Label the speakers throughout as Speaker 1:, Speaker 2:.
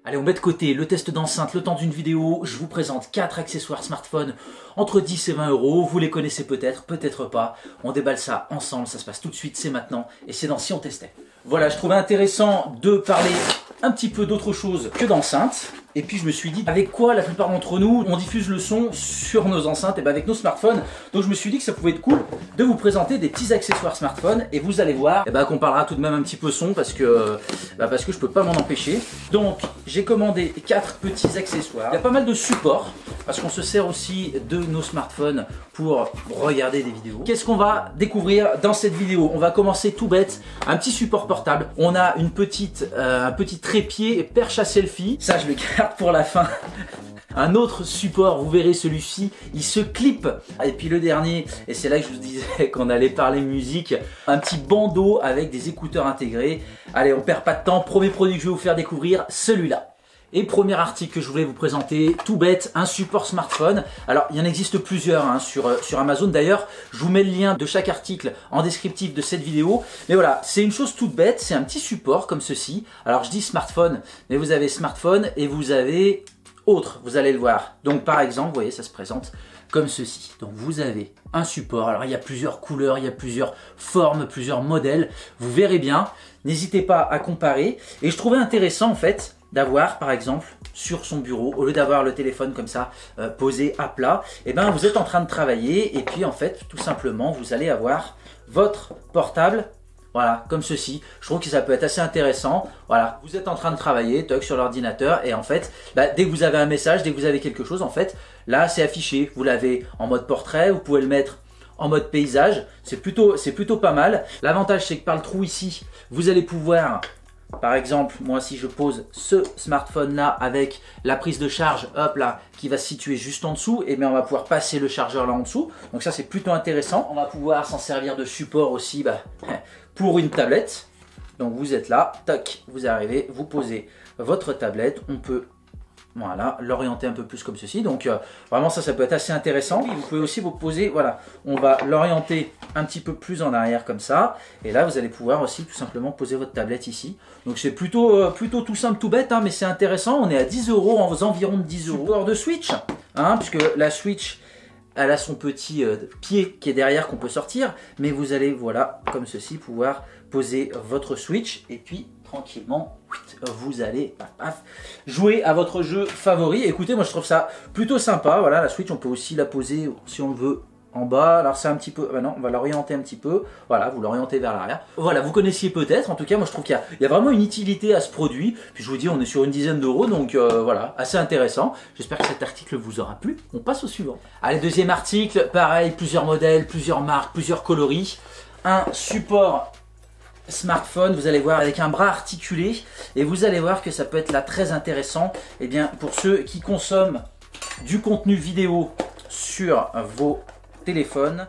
Speaker 1: Allez, on met de côté le test d'enceinte, le temps d'une vidéo. Je vous présente 4 accessoires smartphone entre 10 et 20 euros. Vous les connaissez peut-être, peut-être pas. On déballe ça ensemble, ça se passe tout de suite, c'est maintenant. Et c'est dans Si on testait. Voilà, je trouvais intéressant de parler un petit peu d'autre chose que d'enceinte. Et puis je me suis dit, avec quoi la plupart d'entre nous, on diffuse le son sur nos enceintes, et bien avec nos smartphones. Donc je me suis dit que ça pouvait être cool de vous présenter des petits accessoires smartphone. Et vous allez voir qu'on parlera tout de même un petit peu son parce que je peux pas m'en empêcher. Donc j'ai commandé 4 petits accessoires. Il y a pas mal de supports parce qu'on se sert aussi de nos smartphones pour regarder des vidéos. Qu'est-ce qu'on va découvrir dans cette vidéo? On va commencer tout bête, un petit support portable. On a un petit trépied perche à selfie. Ça je le garde pour la fin. Un autre support, vous verrez celui-ci, il se clip. Et puis le dernier, et c'est là que je vous disais qu'on allait parler musique, un petit bandeau avec des écouteurs intégrés. Allez, on perd pas de temps, premier produit que je vais vous faire découvrir, celui-là. Et premier article que je voulais vous présenter, tout bête, un support smartphone. Alors il y en existe plusieurs sur Amazon. D'ailleurs, je vous mets le lien de chaque article en descriptif de cette vidéo. Mais voilà, c'est une chose toute bête, c'est un petit support comme ceci. Alors je dis smartphone, mais vous avez smartphone et vous avez autre, vous allez le voir. Donc par exemple, vous voyez, ça se présente comme ceci. Donc vous avez un support. Alors il y a plusieurs couleurs, il y a plusieurs formes, plusieurs modèles. Vous verrez bien. N'hésitez pas à comparer. Et je trouvais intéressant en fait d'avoir par exemple sur son bureau, au lieu d'avoir le téléphone comme ça posé à plat, et ben vous êtes en train de travailler et puis en fait tout simplement vous allez avoir votre portable. Voilà, comme ceci. Je trouve que ça peut être assez intéressant. Voilà, vous êtes en train de travailler, toc, sur l'ordinateur et en fait, dès que vous avez un message, dès que vous avez quelque chose, en fait, là, c'est affiché. Vous l'avez en mode portrait, vous pouvez le mettre en mode paysage. C'est plutôt pas mal. L'avantage, c'est que par le trou ici, vous allez pouvoir, par exemple, moi, si je pose ce smartphone-là avec la prise de charge, hop là, qui va se situer juste en dessous, et bien on va pouvoir passer le chargeur là en dessous. Donc ça, c'est plutôt intéressant. On va pouvoir s'en servir de support aussi, pour une tablette. Donc vous êtes là, tac, vous arrivez, vous posez votre tablette, on peut voilà, l'orienter un peu plus comme ceci. Donc vraiment ça peut être assez intéressant. Vous pouvez aussi vous poser, voilà, on va l'orienter un petit peu plus en arrière comme ça. Et là vous allez pouvoir aussi tout simplement poser votre tablette ici. Donc c'est plutôt tout simple, tout bête, hein, mais c'est intéressant. On est à 10 euros, en environ de 10 euros. Support de Switch, hein, puisque la Switch, elle a son petit pied qui est derrière qu'on peut sortir, mais vous allez, voilà, comme ceci, pouvoir poser votre Switch et puis tranquillement, vous allez jouer à votre jeu favori. Écoutez, moi je trouve ça plutôt sympa. Voilà, la Switch, on peut aussi la poser si on le veut en bas. Alors c'est un petit peu, non, on va l'orienter un petit peu. Voilà, vous l'orientez vers l'arrière. Voilà, vous connaissiez peut-être. En tout cas, moi je trouve qu'il y a vraiment une utilité à ce produit. Puis je vous dis, on est sur une dizaine d'euros, donc voilà, assez intéressant. J'espère que cet article vous aura plu. On passe au suivant. Allez, deuxième article, pareil, plusieurs modèles, plusieurs marques, plusieurs coloris. Un support smartphone, vous allez voir, avec un bras articulé, et vous allez voir que ça peut être là très intéressant, et bien pour ceux qui consomment du contenu vidéo sur vos téléphones.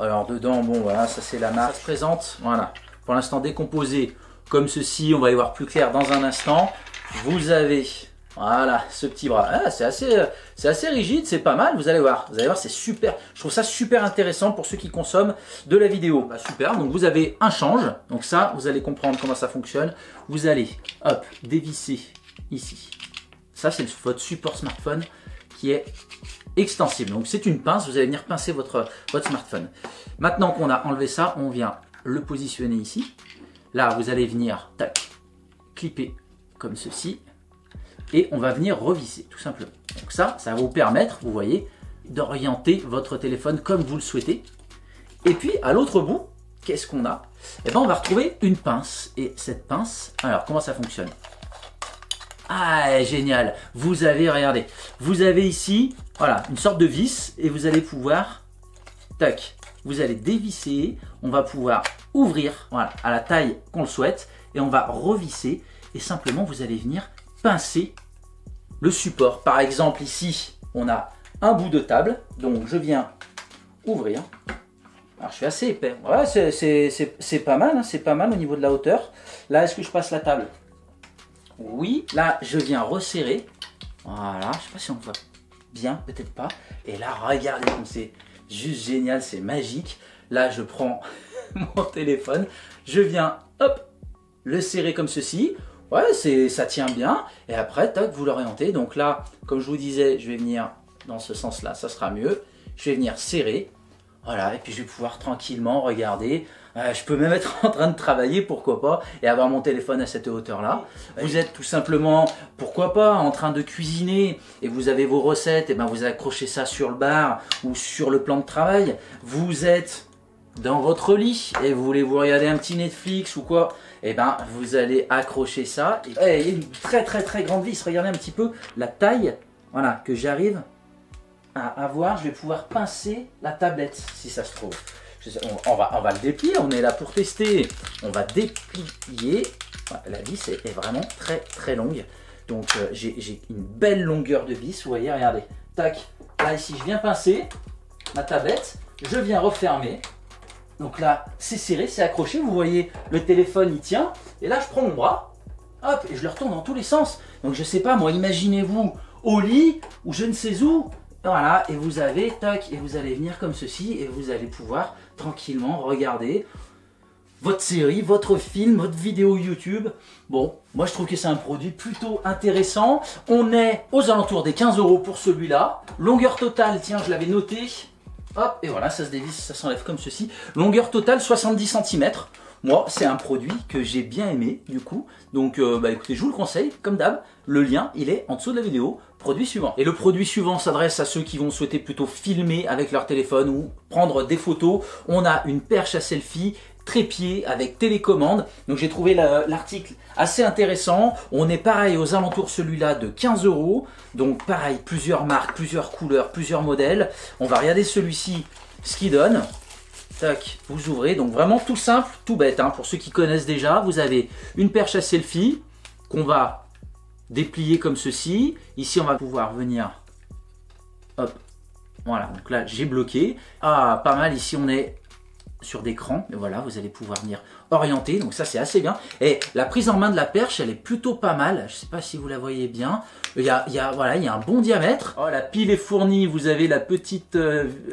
Speaker 1: Alors dedans, bon voilà, ça c'est la marque, ça se présente, voilà, pour l'instant décomposé comme ceci, on va y voir plus clair dans un instant. Vous avez, voilà, ce petit bras, c'est assez rigide, c'est pas mal, vous allez voir, c'est super, je trouve ça super intéressant pour ceux qui consomment de la vidéo. Super, donc vous avez un change, donc ça, vous allez comprendre comment ça fonctionne. Vous allez, hop, dévisser ici. Ça, c'est votre support smartphone qui est extensible. Donc c'est une pince, vous allez venir pincer votre smartphone. Maintenant qu'on a enlevé ça, on vient le positionner ici. Là, vous allez venir, tac, clipper comme ceci. Et on va venir revisser, tout simplement. Donc ça va vous permettre, vous voyez, d'orienter votre téléphone comme vous le souhaitez. Et puis, à l'autre bout, qu'est-ce qu'on a? Eh bien, on va retrouver une pince. Et cette pince, alors, comment ça fonctionne? Ah, génial! Vous avez, regardez, vous avez ici, voilà, une sorte de vis. Et vous allez pouvoir, tac, vous allez dévisser. On va pouvoir ouvrir, voilà, à la taille qu'on le souhaite. Et on va revisser. Et simplement, vous allez venir pincer le support. Par exemple, ici, on a un bout de table. Donc, je viens ouvrir. Alors, je suis assez épais. Ouais, c'est pas mal. Hein, c'est pas mal au niveau de la hauteur. Là, est-ce que je passe la table? Oui. Là, je viens resserrer. Voilà. Je sais pas si on voit bien. Peut-être pas. Et là, regardez comme c'est juste génial. C'est magique. Là, je prends mon téléphone. Je viens, hop, le serrer comme ceci. ouais, ça tient bien. Et après, tac, vous l'orientez. Donc là, comme je vous disais, je vais venir dans ce sens-là, ça sera mieux. Je vais venir serrer. Voilà, et puis je vais pouvoir tranquillement regarder. Je peux même être en train de travailler, pourquoi pas, et avoir mon téléphone à cette hauteur-là. Vous êtes tout simplement, pourquoi pas, en train de cuisiner et vous avez vos recettes, et ben vous accrochez ça sur le bar ou sur le plan de travail. Vous êtes dans votre lit et vous voulez vous regarder un petit Netflix ou quoi, et ben vous allez accrocher ça. Et il y a une très grande vis. Regardez un petit peu la taille, voilà, que j'arrive à avoir. Je vais pouvoir pincer la tablette si ça se trouve. On va le déplier, on est là pour tester. On va déplier. La vis est vraiment très longue. Donc j'ai une belle longueur de vis. Vous voyez, regardez. Tac. Là ici, je viens pincer ma tablette. Je viens refermer. Donc là, c'est serré, c'est accroché. Vous voyez, le téléphone, il tient. Et là, je prends mon bras. Hop, et je le retourne dans tous les sens. Donc je sais pas, moi, imaginez-vous au lit ou je ne sais où. Voilà, et vous avez, tac, et vous allez venir comme ceci, et vous allez pouvoir tranquillement regarder votre série, votre film, votre vidéo YouTube. Bon, moi je trouve que c'est un produit plutôt intéressant. On est aux alentours des 15 € pour celui-là. Longueur totale, tiens, je l'avais noté. Hop, et voilà, ça se dévisse, ça s'enlève comme ceci. Longueur totale, 70 cm. Moi, c'est un produit que j'ai bien aimé, du coup. Donc, écoutez, je vous le conseille, comme d'hab. Le lien, il est en dessous de la vidéo. Produit suivant. Et le produit suivant s'adresse à ceux qui vont souhaiter plutôt filmer avec leur téléphone ou prendre des photos. On a une perche à selfie, trépied avec télécommande. Donc, j'ai trouvé l'article assez intéressant. On est pareil aux alentours celui-là de 15 €. Donc, pareil, plusieurs marques, plusieurs couleurs, plusieurs modèles. On va regarder celui-ci, ce qu'il donne. Tac, vous ouvrez, donc vraiment tout simple, tout bête, hein. Pour ceux qui connaissent déjà, vous avez une perche à selfie qu'on va déplier comme ceci. Ici, on va pouvoir venir, hop, voilà, donc là, j'ai bloqué. Ah, pas mal, ici, on est sur des crans, et voilà, vous allez pouvoir venir orienter, donc ça, c'est assez bien. Et la prise en main de la perche, elle est plutôt pas mal, je sais pas si vous la voyez bien. Voilà, il y a un bon diamètre. Oh, la pile est fournie, vous avez la petite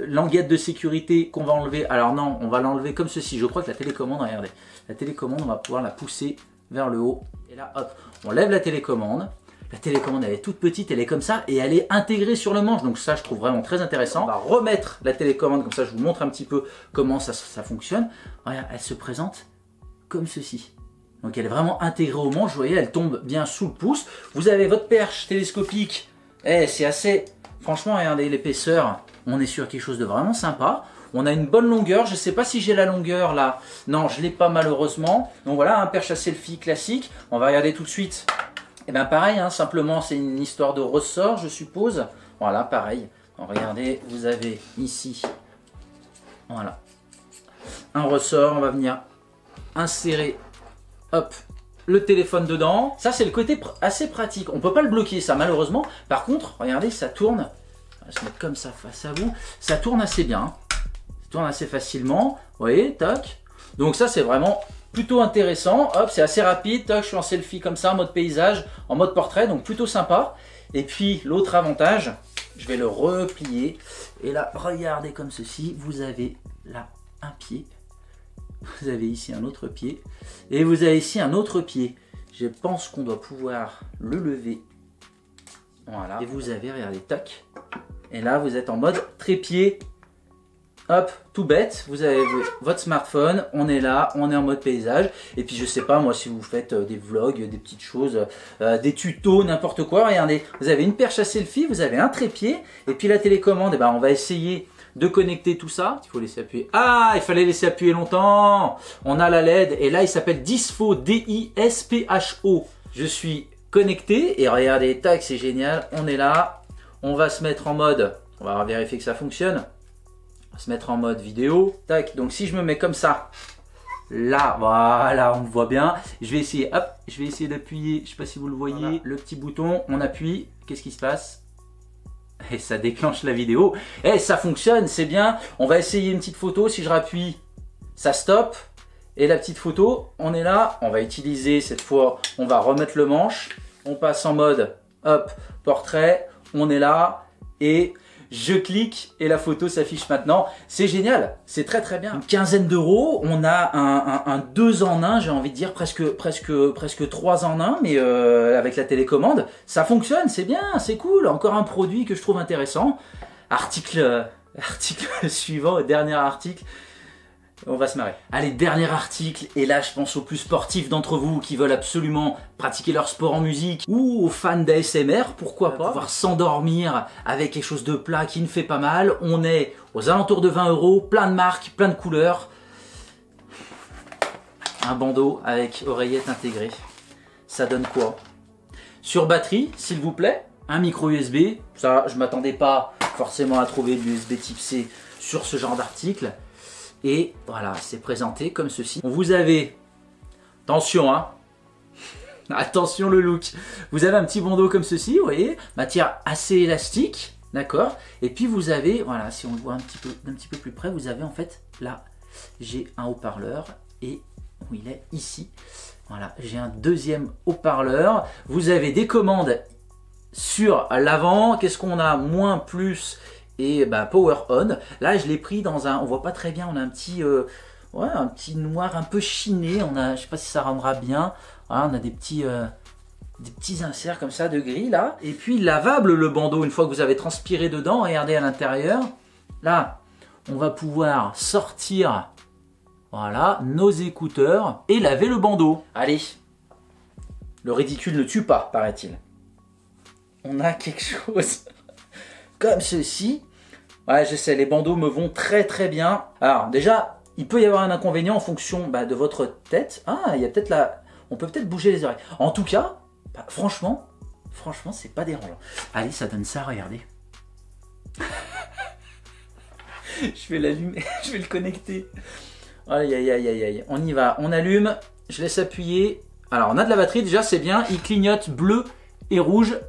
Speaker 1: languette de sécurité qu'on va enlever. Alors non, on va l'enlever comme ceci. Je crois que la télécommande, regardez, la télécommande, on va pouvoir la pousser vers le haut. Et là, hop, on lève la télécommande. La télécommande, elle est toute petite, elle est comme ça et elle est intégrée sur le manche. Donc ça, je trouve vraiment très intéressant. On va remettre la télécommande, comme ça, je vous montre un petit peu comment ça fonctionne. Regarde, elle se présente comme ceci. Donc elle est vraiment intégrée au manche, vous voyez, elle tombe bien sous le pouce. Vous avez votre perche télescopique, c'est assez, franchement, regardez l'épaisseur, on est sur quelque chose de vraiment sympa. On a une bonne longueur, je ne sais pas si j'ai la longueur là, non, je ne l'ai pas malheureusement. Donc voilà, un perche à selfie classique, on va regarder tout de suite. Et bien pareil, hein, simplement c'est une histoire de ressort, je suppose. Voilà, pareil. Donc, regardez, vous avez ici, voilà, un ressort, on va venir insérer, hop, le téléphone dedans. Ça, c'est le côté assez pratique. On ne peut pas le bloquer, ça, malheureusement. Par contre, regardez, ça tourne. On va se mettre comme ça face à vous. Ça tourne assez bien. Hein. Ça tourne assez facilement. Vous voyez, tac. Donc ça, c'est vraiment plutôt intéressant. Hop, c'est assez rapide. Tac, je suis en selfie comme ça, en mode paysage, en mode portrait. Donc plutôt sympa. Et puis, l'autre avantage, je vais le replier. Et là, regardez comme ceci. Vous avez là un pied. Vous avez ici un autre pied et vous avez ici un autre pied. Je pense qu'on doit pouvoir le lever. Voilà. Et vous avez, regardez, tac. Et là, vous êtes en mode trépied. Hop, tout bête. Vous avez votre smartphone. On est là, on est en mode paysage. Et puis, je sais pas, moi, si vous faites des vlogs, des petites choses, des tutos, n'importe quoi. Regardez, vous avez une perche à selfie, vous avez un trépied. Et puis, la télécommande, on va essayer de connecter tout ça. Il faut laisser appuyer. Ah, il fallait laisser appuyer longtemps. On a la LED et là il s'appelle Dispho, D-I-S-P-H-O. Je suis connecté et regardez, tac, c'est génial. On est là. On va se mettre en mode, on va vérifier que ça fonctionne. On va se mettre en mode vidéo. Tac, donc si je me mets comme ça, là, voilà, on voit bien. Je vais essayer, hop, je vais essayer d'appuyer. Je sais pas si vous le voyez, voilà. Le petit bouton, on appuie. Qu'est-ce qui se passe? Et ça déclenche la vidéo. Et ça fonctionne, c'est bien. On va essayer une petite photo. Si je rappuie, ça stoppe. Et la petite photo, on est là. On va utiliser cette fois, on va remettre le manche. On passe en mode, hop, portrait. On est là. Et Je clique et la photo s'affiche maintenant. C'est génial, c'est très très bien. Une quinzaine d'euros, on a un 2 en 1, j'ai envie de dire presque 3 en 1, mais avec la télécommande. Ça fonctionne, c'est bien, c'est cool. Encore un produit que je trouve intéressant. Article suivant, dernier article. On va se marrer. Allez, dernier article, et là je pense aux plus sportifs d'entre vous qui veulent absolument pratiquer leur sport en musique ou aux fans d'ASMR, pourquoi pas, pouvoir s'endormir avec quelque chose de plat qui ne fait pas mal. On est aux alentours de 20 €, plein de marques, plein de couleurs. Un bandeau avec oreillette intégrée. Ça donne quoi? Sur batterie, s'il vous plaît, un micro USB. Ça, je m'attendais pas forcément à trouver de l'USB type C sur ce genre d'article. Et voilà, c'est présenté comme ceci. Vous avez, attention hein, attention le look. Vous avez un petit bandeau comme ceci, vous voyez, matière assez élastique, d'accord. Et puis vous avez, voilà, si on le voit d'un petit peu plus près, vous avez en fait là, j'ai un haut-parleur et où il est ici. Voilà, j'ai un deuxième haut-parleur. Vous avez des commandes sur l'avant. Qu'est-ce qu'on a? Moins, plus. Et bah, power on. Là je l'ai pris dans un, on voit pas très bien, on a un petit un petit noir un peu chiné, on a, je sais pas si ça rendra bien, voilà, on a des petits inserts comme ça de gris là, et puis lavable le bandeau une fois que vous avez transpiré dedans. Regardez à l'intérieur, là on va pouvoir sortir, voilà, nos écouteurs et laver le bandeau. Allez, le ridicule ne tue pas, paraît-il. On a quelque chose comme ceci. Ouais, je sais, les bandeaux me vont très très bien. Alors déjà, il peut y avoir un inconvénient en fonction de votre tête. Ah, il y a peut-être la... On peut peut-être bouger les oreilles. En tout cas, franchement, c'est pas dérangeant. Allez, ça donne ça, regardez. Je vais l'allumer, je vais le connecter. Aïe, aïe, aïe, aïe, aïe. On y va, on allume, je laisse appuyer. Alors, on a de la batterie, déjà, c'est bien. Il clignote bleu et rouge.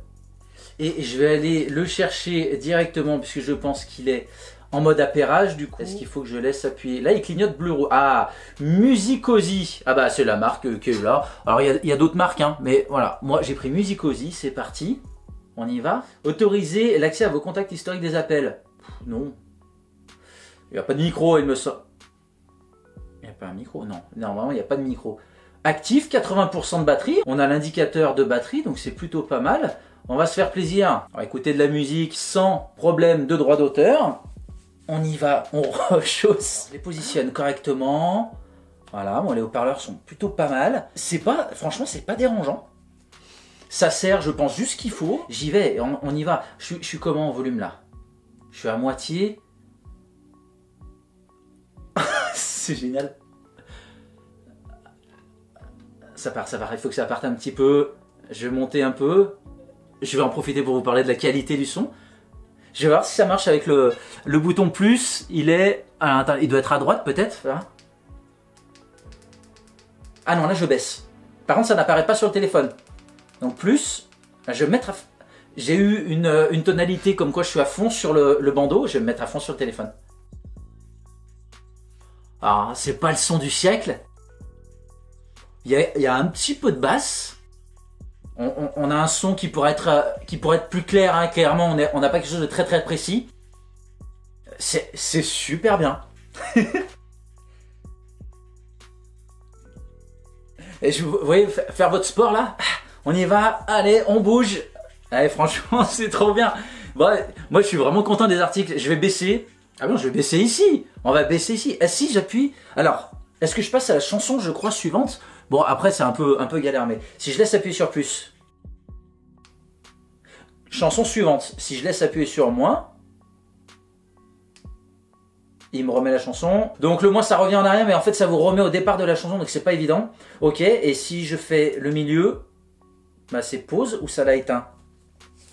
Speaker 1: Et je vais aller le chercher directement puisque je pense qu'il est en mode appairage du coup. Est-ce qu'il faut que je laisse appuyer? Là, il clignote bleu rouge. Ah, Musicosi. Ah bah c'est la marque qui est là. Alors il y a d'autres marques, hein, mais voilà. Moi j'ai pris Musicosi, c'est parti. On y va. Autoriser l'accès à vos contacts historiques des appels. Non. Il n'y a pas de micro, il me semble. Il n'y a pas un micro? Non. Normalement, il n'y a pas de micro. Actif, 80% de batterie. On a l'indicateur de batterie, donc c'est plutôt pas mal. On va se faire plaisir, on va écouter de la musique sans problème de droit d'auteur. On y va, on rechausse, on les positionne correctement. Voilà, bon, les haut-parleurs sont plutôt pas mal. C'est pas, franchement, c'est pas dérangeant. Ça sert, je pense, juste ce qu'il faut. J'y vais, on y va. Je suis comment en volume là? Je suis à moitié. C'est génial. Ça part, il faut que ça parte un petit peu. Je vais monter un peu. Je vais en profiter pour vous parler de la qualité du son. Je vais voir si ça marche avec le bouton plus. Il doit être à droite peut-être. Ah non, là je baisse. Par contre, ça n'apparaît pas sur le téléphone. Donc plus, je vais me mettre à... J'ai eu une tonalité comme quoi je suis à fond sur le bandeau. Je vais me mettre à fond sur le téléphone. Alors, c'est pas le son du siècle. Il y a un petit peu de basse. On a un son qui pourrait être plus clair, hein, clairement, on n'a pas quelque chose de très très précis. C'est super bien. Et vous voyez, faire votre sport là, on y va, allez, on bouge. Allez, franchement, c'est trop bien. Bon, moi, je suis vraiment content des articles. Je vais baisser. Ah bon, je vais baisser ici. On va baisser ici. Et si j'appuie... Alors, est-ce que je passe à la chanson, je crois, suivante? Bon, après, c'est un peu galère, mais si je laisse appuyer sur plus. Chanson suivante. Si je laisse appuyer sur moins, il me remet la chanson. Donc le moins, ça revient en arrière, mais en fait, ça vous remet au départ de la chanson, donc c'est pas évident. Ok, et si je fais le milieu, bah, c'est pause ou ça l'a éteint?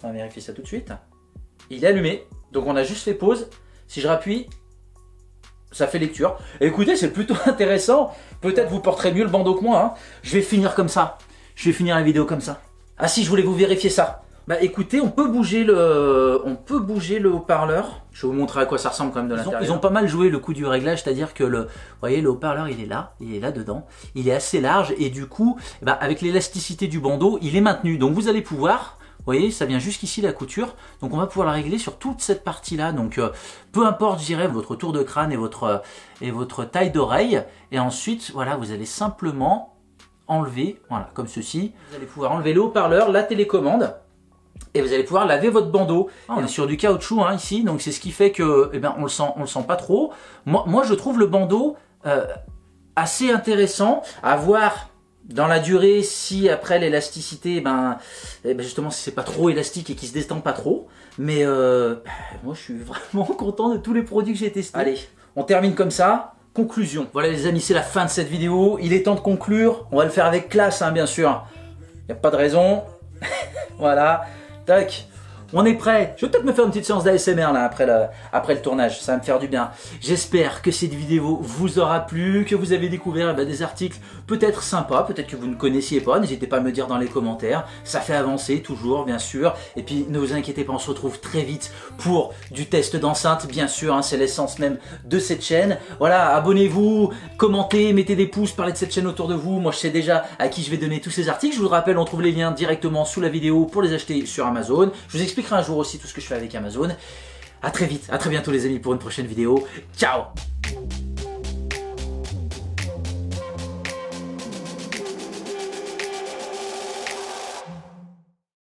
Speaker 1: On va vérifier ça tout de suite. Il est allumé, donc on a juste fait pause. Si je rappuie, ça fait lecture. Et écoutez, c'est plutôt intéressant. Peut-être vous porterez mieux le bandeau que moi. Hein. Je vais finir comme ça. Je vais finir la vidéo comme ça. Ah si, je voulais vous vérifier ça. Bah écoutez, on peut bouger le haut-parleur. Je vais vous montrer à quoi ça ressemble quand même de l'intérieur. Ils ont pas mal joué le coup du réglage, c'est-à-dire que vous voyez, le haut-parleur il est là dedans. Il est assez large et du coup, bah, avec l'élasticité du bandeau, il est maintenu. Donc vous allez pouvoir, Vous voyez, ça vient jusqu'ici la couture. Donc on va pouvoir la régler sur toute cette partie-là. Donc peu importe, je dirais, votre tour de crâne et votre taille d'oreille. Et ensuite, voilà, vous allez simplement enlever, voilà, comme ceci. Vous allez pouvoir enlever le haut-parleur, la télécommande. Et vous allez pouvoir laver votre bandeau. On est sur du caoutchouc hein, ici, donc c'est ce qui fait que, eh ben, on le sent pas trop. Moi, je trouve le bandeau assez intéressant à voir dans la durée si après l'élasticité, justement si c'est pas trop élastique et qu'il se détend pas trop. Mais moi, je suis vraiment content de tous les produits que j'ai testés. Allez, on termine comme ça. Conclusion. Voilà les amis, c'est la fin de cette vidéo. Il est temps de conclure. On va le faire avec classe, hein, bien sûr. Il n'y a pas de raison. Voilà. Tac, on est prêt. Je vais peut-être me faire une petite séance d'ASMR là après le tournage, ça va me faire du bien. J'espère que cette vidéo vous aura plu, que vous avez découvert des articles peut-être sympas, peut-être que vous ne connaissiez pas. N'hésitez pas à me dire dans les commentaires, ça fait avancer toujours bien sûr. Et puis ne vous inquiétez pas, on se retrouve très vite pour du test d'enceinte, bien sûr, hein, c'est l'essence même de cette chaîne. Voilà, abonnez-vous, commentez, mettez des pouces, parlez de cette chaîne autour de vous. Moi je sais déjà à qui je vais donner tous ces articles. Je vous le rappelle, on trouve les liens directement sous la vidéo pour les acheter sur Amazon. Je vous expliquerai un jour aussi tout ce que je fais avec Amazon. A très vite, à très bientôt les amis pour une prochaine vidéo. Ciao!